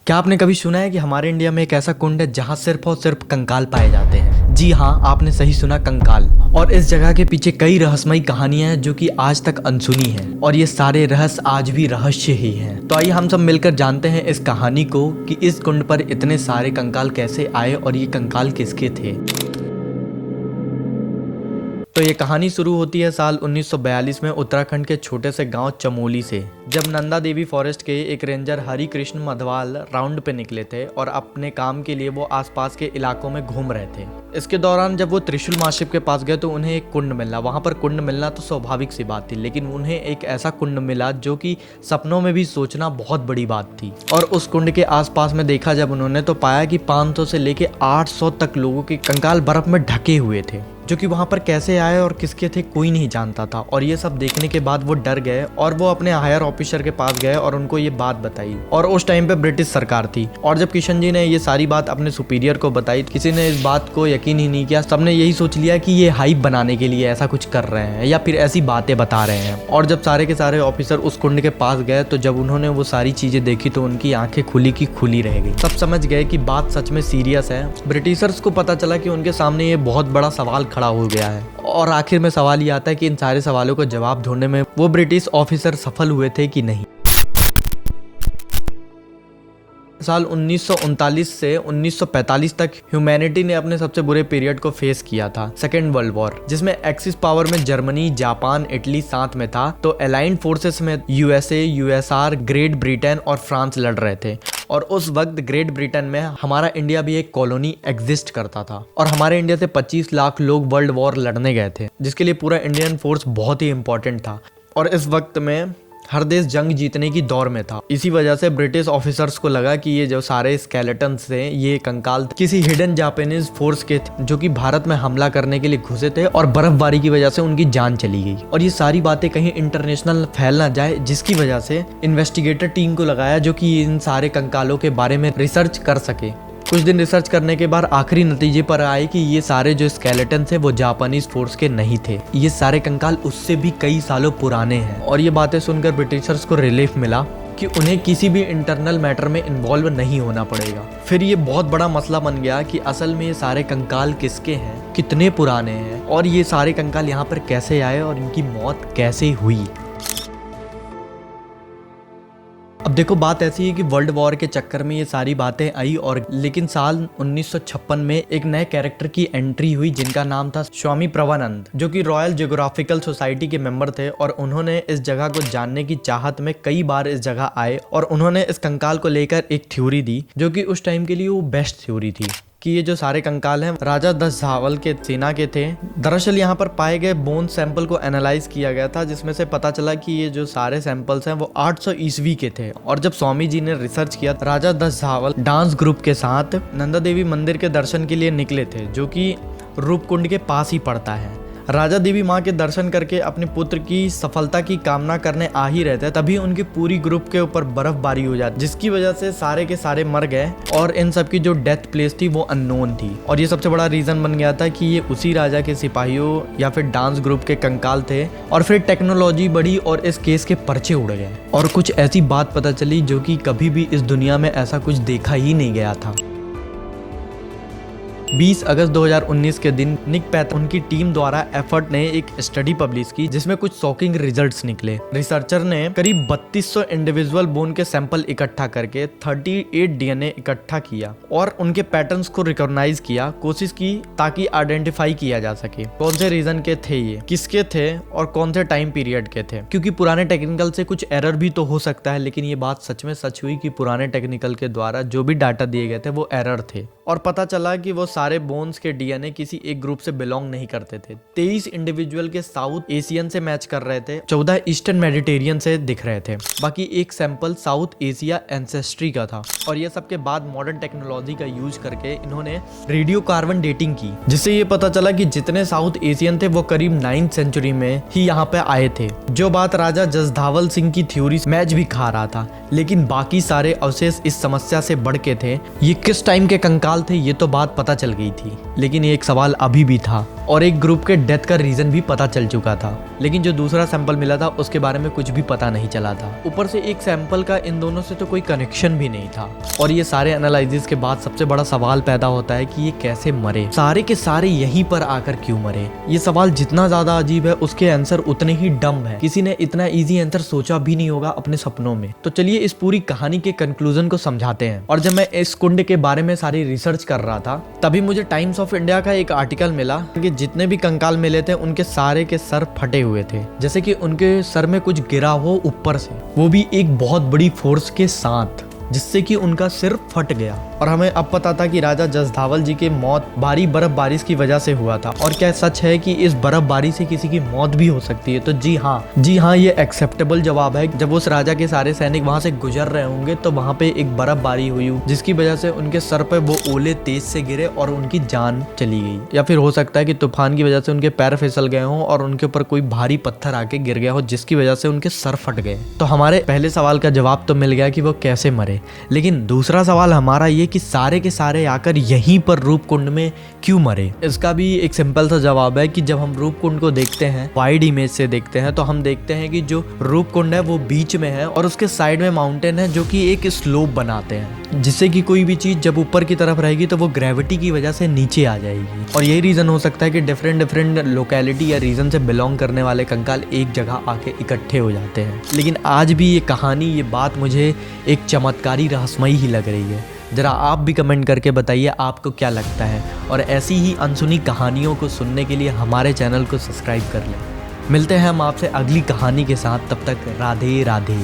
क्या आपने कभी सुना है कि हमारे इंडिया में एक ऐसा कुंड है जहाँ सिर्फ और सिर्फ कंकाल पाए जाते हैं? जी हाँ, आपने सही सुना, कंकाल। और इस जगह के पीछे कई रहस्यमयी कहानियां हैं जो कि आज तक अनसुनी हैं, और ये सारे रहस्य आज भी रहस्य ही हैं। तो आइए हम सब मिलकर जानते हैं इस कहानी को कि इस कुंड पर इतने सारे कंकाल कैसे आए और ये कंकाल किसके थे। तो ये कहानी शुरू होती है साल 1942 में उत्तराखंड के छोटे से गांव चमोली से, जब नंदा देवी फॉरेस्ट के एक रेंजर हरि कृष्ण मधवाल राउंड पे निकले थे और अपने काम के लिए वो आसपास के इलाकों में घूम रहे थे। इसके दौरान जब वो त्रिशूल माशिप के पास गए तो उन्हें एक कुंड मिला। वहां पर कुंड मिलना तो स्वाभाविक सी बात थी, लेकिन उन्हें एक ऐसा कुंड मिला जो कि सपनों में भी सोचना बहुत बड़ी बात थी। और उस कुंड के आसपास में देखा जब उन्होंने तो पाया कि 500 से लेके 800 तक लोगों के कंकाल बर्फ में ढके हुए थे, जो कि वहां पर कैसे आए और किसके थे कोई नहीं जानता था। और ये सब देखने के बाद वो डर गए और वो अपने हायर ऑफिसर के पास गए और उनको ये बात बताई। और उस टाइम पे ब्रिटिश सरकार थी, और जब किशन जी ने ये सारी बात अपने सुपीरियर को बताई, किसी ने इस बात को यकीन ही नहीं किया। सबने यही सोच लिया कि ये हाइप बनाने के लिए ऐसा कुछ कर रहे हैं या फिर ऐसी बातें बता रहे हैं। और जब सारे के सारे ऑफिसर उस कुंड के पास गए तो जब उन्होंने वो सारी चीजें देखी तो उनकी आंखें खुली की खुली रह गई। सब समझ गए कि बात सच में सीरियस है। ब्रिटिशर्स को पता चला कि उनके सामने ये बहुत बड़ा सवाल खड़ा हो गया है। और आखिर में सवाल ये आता है कि इन सारे सवालों को जवाब ढूंढने में वो ब्रिटिश ऑफिसर सफल हुए थे कि नहीं। साल 1939 से 1945 तक ह्यूमैनिटी ने अपने सबसे बुरे पीरियड को फेस किया था, सेकेंड वर्ल्ड वॉर, जिसमें एक्सिस पावर में जर्मनी, जापान, इटली साथ में था। तो अलाइंड फोर्सेस में यूएसए, यूएसआर, ग्रेट ब्रिटेन और फ्रांस लड़ रहे थे। और उस वक्त ग्रेट ब्रिटेन में हमारा इंडिया भी एक कॉलोनी एग्जिस्ट करता था, और हमारे इंडिया से 25 लाख लोग वर्ल्ड वॉर लड़ने गए थे, जिसके लिए पूरा इंडियन फोर्स बहुत ही इंपॉर्टेंट था। और इस वक्त में हर देश जंग जीतने की दौर में था। इसी वजह से ब्रिटिश ऑफिसर्स को लगा कि ये जो सारे स्केलेटन्स थे, ये कंकाल किसी हिडन जापानीज फोर्स के थे जो कि भारत में हमला करने के लिए घुसे थे, और बर्फबारी की वजह से उनकी जान चली गई। और ये सारी बातें कहीं इंटरनेशनल फैल ना जाए, जिसकी वजह से इन्वेस्टिगेटर टीम को लगाया जो कि इन सारे कंकालों के बारे में रिसर्च कर सके। कुछ दिन रिसर्च करने के बाद आखिरी नतीजे पर आए कि ये सारे जो स्केलेटन थे वो जापानीज फोर्स के नहीं थे। ये सारे कंकाल उससे भी कई सालों पुराने हैं। और ये बातें सुनकर ब्रिटिशर्स को रिलीफ मिला कि उन्हें किसी भी इंटरनल मैटर में इन्वॉल्व नहीं होना पड़ेगा। फिर ये बहुत बड़ा मसला बन गया कि असल में ये सारे कंकाल किसके हैं, कितने पुराने हैं, और ये सारे कंकाल यहाँ पर कैसे आए और इनकी मौत कैसे हुई। अब देखो, बात ऐसी है कि वर्ल्ड वॉर के चक्कर में ये सारी बातें आई, और लेकिन साल 1956 में एक नए कैरेक्टर की एंट्री हुई जिनका नाम था स्वामी प्रवानंद, जो कि रॉयल जियोग्राफिकल सोसाइटी के मेंबर थे। और उन्होंने इस जगह को जानने की चाहत में कई बार इस जगह आए, और उन्होंने इस कंकाल को लेकर एक थ्योरी दी जो कि उस टाइम के लिए वो बेस्ट थ्योरी थी कि ये जो सारे कंकाल हैं राजा दशावल के सेना के थे। दरअसल यहाँ पर पाए गए बोन सैंपल को एनालाइज किया गया था, जिसमें से पता चला कि ये जो सारे सैंपल्स हैं वो 800 ईस्वी के थे। और जब स्वामी जी ने रिसर्च किया, राजा दशावल डांस ग्रुप के साथ नंदा देवी मंदिर के दर्शन के लिए निकले थे, जो कि रूपकुंड के पास ही पड़ता है। राजा देवी माँ के दर्शन करके अपने पुत्र की सफलता की कामना करने आ ही रहते, तभी उनके पूरी ग्रुप के ऊपर बर्फबारी हो जाती, जिसकी वजह से सारे के सारे मर गए। और इन सब की जो डेथ प्लेस थी वो अननोन थी। और ये सबसे बड़ा रीजन बन गया था कि ये उसी राजा के सिपाहियों या फिर डांस ग्रुप के कंकाल थे। और फिर टेक्नोलॉजी बढ़ी और इस केस के पर्चे उड़ गए, और कुछ ऐसी बात पता चली जो कि कभी भी इस दुनिया में ऐसा कुछ देखा ही नहीं गया था। 20 अगस्त 2019 के दिन निक पैथ उनकी टीम द्वारा एफर्ट ने एक स्टडी पब्लिश की जिसमें कुछ शॉकिंग रिजल्ट्स निकले। रिसर्चर ने करीब 3200 इंडिविजुअल बोन के सैंपल इकट्ठा करके 38 डीएनए इकट्ठा किया और उनके पैटर्न्स को रिकॉग्नाइज किया, कोशिश की ताकि आइडेंटिफाई किया जा सके कौन से रीजन के थे, ये किसके थे और कौन से टाइम पीरियड के थे। क्योंकि पुराने टेक्निकल से कुछ एरर भी तो हो सकता है, लेकिन ये बात सच में सच हुई कि पुराने टेक्निकल के द्वारा जो भी डाटा दिए गए थे वो एरर थे। और पता चला कि वो सारे बोन्स के डीएनए किसी एक ग्रुप से बिलोंग नहीं करते थे। 23 इंडिविजुअल के साउथ एशियन से मैच कर रहे थे, 14 ईस्टर्न मेडिटेरियन से दिख रहे थे, बाकी एक सैंपल साउथ एशिया एंसेस्ट्री का था। और ये सब के बाद मॉडर्न टेक्नोलॉजी का यूज करके इन्होंने रेडियो कार्बन डेटिंग की, जिससे ये पता चला कि जितने साउथ एशियन थे वो करीब 9th सेंचुरी में ही यहाँ पे आए थे। जो बात राजा जसधावल सिंह की थ्योरी मैच भी खा रहा था, लेकिन बाकी सारे अवशेष इस समस्या से बढ़ के थे। ये किस टाइम के कंकाल थे ये तो बात पता चली चल गई थी, लेकिन ये एक सवाल अभी भी था। और एक ग्रुप के डेथ का रीजन भी पता चल चुका था, लेकिन जो दूसरा सैंपल मिला था उसके बारे में कुछ भी पता नहीं चला था। ऊपर से एक सैंपल का इन दोनों से तो कोई कनेक्शन भी नहीं था। और ये सारे एनालिसिस के बाद सबसे बड़ा सवाल पैदा होता है कि ये कैसे मरे, सारे के सारे यहीं पर आकर क्यों मरे। ये सवाल जितना ज्यादा अजीब है उसके आंसर उतने ही डम है। किसी ने इतना इजी आंसर सोचा भी नहीं होगा अपने सपनों में। तो चलिए इस पूरी कहानी के कंक्लूजन को समझाते हैं। और जब मैं इस कुंड के बारे में सारी रिसर्च कर रहा था तभी मुझे टाइम्स ऑफ इंडिया का एक आर्टिकल मिला कि जितने भी कंकाल मिले थे उनके सारे के सर फटे हुए थे, जैसे कि उनके सर में कुछ गिरा हो ऊपर से, वो भी एक बहुत बड़ी फोर्स के साथ, जिससे कि उनका सिर फट गया। और हमें अब पता था कि राजा जसधावल जी की मौत भारी बर्फ बारिश की वजह से हुआ था। और क्या सच है कि इस बर्फबारी से किसी की मौत भी हो सकती है? तो जी हाँ, ये एक्सेप्टेबल जवाब है। जब उस राजा के सारे सैनिक वहां से गुजर रहे होंगे तो वहां पे एक बर्फबारी हुई जिसकी वजह से उनके सर पे वो ओले तेज से गिरे और उनकी जान चली गई। या फिर हो सकता है कि तूफान की वजह से उनके पैर फिसल गए हों और उनके ऊपर कोई भारी पत्थर आके गिर गया हो जिसकी वजह से उनके सर फट गए। तो हमारे पहले सवाल का जवाब तो मिल गया कि वो कैसे मरे, लेकिन दूसरा सवाल हमारा ये कि सारे के सारे आकर यहीं पर रूपकुंड में क्यों मरे। इसका भी एक सिंपल सा जवाब है कि जब हम रूपकुंड को देखते हैं, वाइड इमेज से देखते हैं, तो हम देखते हैं कि जो रूपकुंड है वो बीच में है और उसके साइड में माउंटेन है जो कि एक स्लोप बनाते हैं, जिससे कि कोई भी चीज जब ऊपर की तरफ रहेगी तो वो ग्रेविटी की वजह से नीचे आ जाएगी। और यही रीजन हो सकता है कि डिफरेंट लोकेलिटी या रीजन से बिलोंग करने वाले कंकाल एक जगह आके इकट्ठे हो जाते हैं। लेकिन आज भी ये कहानी, ये बात मुझे एक चमत्कारी रहस्यमयी ही लग रही है। जरा आप भी कमेंट करके बताइए आपको क्या लगता है। और ऐसी ही अनसुनी कहानियों को सुनने के लिए हमारे चैनल को सब्सक्राइब कर लें। मिलते हैं हम आपसे अगली कहानी के साथ, तब तक राधे राधे।